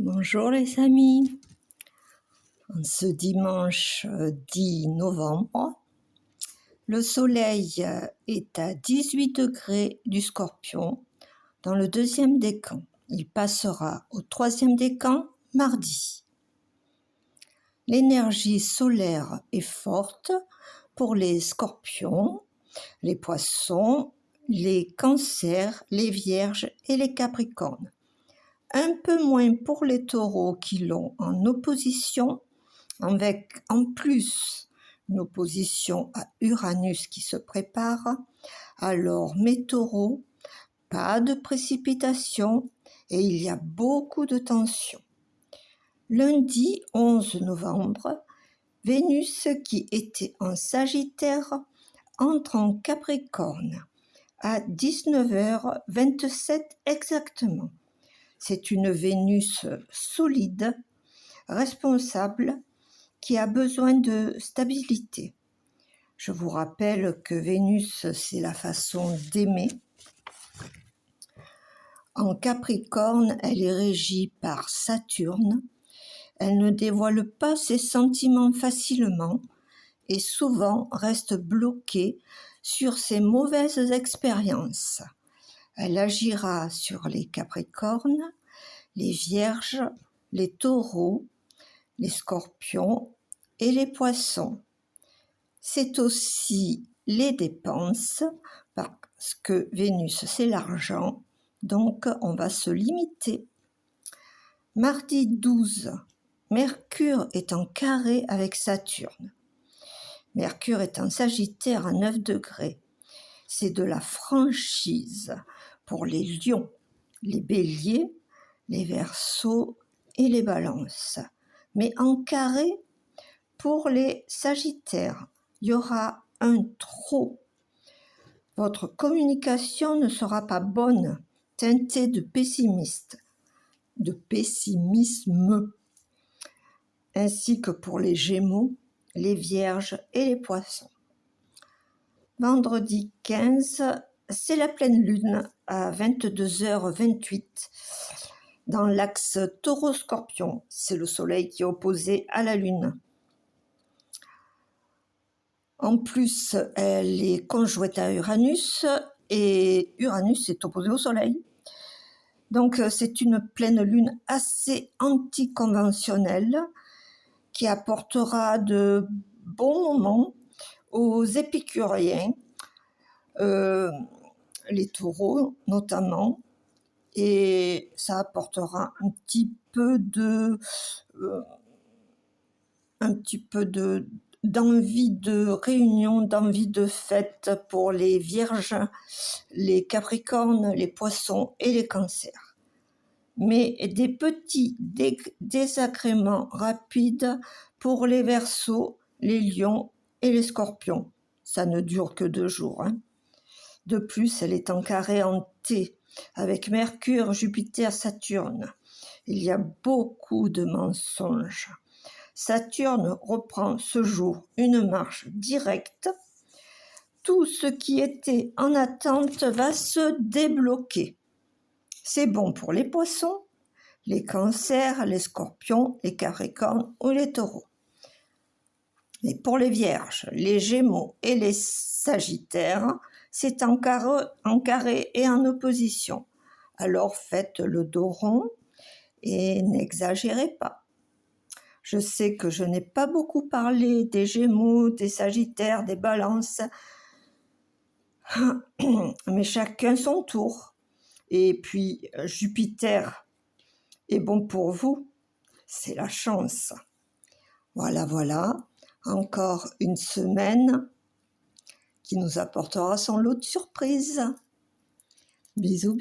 Bonjour les amis, en ce dimanche 10 novembre, le soleil est à 18 degrés du Scorpion dans le deuxième décan. Il passera au troisième décan mardi. L'énergie solaire est forte pour les Scorpions, les Poissons, les Cancers, les Vierges et les Capricornes. Un peu moins pour les Taureaux qui l'ont en opposition, avec en plus une opposition à Uranus qui se prépare. Alors mes Taureaux, pas de précipitation et il y a beaucoup de tension. Lundi 11 novembre, Vénus qui était en Sagittaire entre en Capricorne à 19h27 exactement. C'est une Vénus solide, responsable, qui a besoin de stabilité. Je vous rappelle que Vénus, c'est la façon d'aimer. En Capricorne, elle est régie par Saturne. Elle ne dévoile pas ses sentiments facilement et souvent reste bloquée sur ses mauvaises expériences. Elle agira sur les Capricornes, les Vierges, les Taureaux, les Scorpions et les Poissons. C'est aussi les dépenses, parce que Vénus, c'est l'argent, donc on va se limiter. Mardi 12, Mercure est en carré avec Saturne. Mercure est en Sagittaire à 9 degrés. C'est de la franchise pour les Lions, les Béliers, les Verseaux et les Balances. Mais en carré, pour les Sagittaires, il y aura un trop. Votre communication ne sera pas bonne, teintée de pessimisme, ainsi que pour les Gémeaux, les Vierges et les Poissons. Vendredi 15, c'est la pleine lune à 22h28 dans l'axe Taureau-Scorpion. C'est le soleil qui est opposé à la lune. En plus, elle est conjointe à Uranus et Uranus est opposé au soleil. Donc c'est une pleine lune assez anticonventionnelle qui apportera de bons moments aux épicuriens, les taureaux notamment, et ça apportera un petit peu d'envie de réunion, d'envie de fête pour les Vierges, les Capricornes, les Poissons et les Cancers. Mais des petits désagréments rapides pour les Verseaux, les Lions et les Scorpions. Ça ne dure que 2 jours. De plus, elle est en carré en T, avec Mercure, Jupiter, Saturne. Il y a beaucoup de mensonges. Saturne reprend ce jour une marche directe. Tout ce qui était en attente va se débloquer. C'est bon pour les Poissons, les Cancers, les Scorpions, les Capricornes ou les Taureaux. Et pour les Vierges, les Gémeaux et les Sagittaires, c'est en carré et en opposition. Alors faites le dos rond et n'exagérez pas. Je sais que je n'ai pas beaucoup parlé des Gémeaux, des Sagittaires, des Balances, mais chacun son tour. Et puis Jupiter est bon pour vous, c'est la chance. Voilà, encore une semaine qui nous apportera son lot de surprises. Bisous.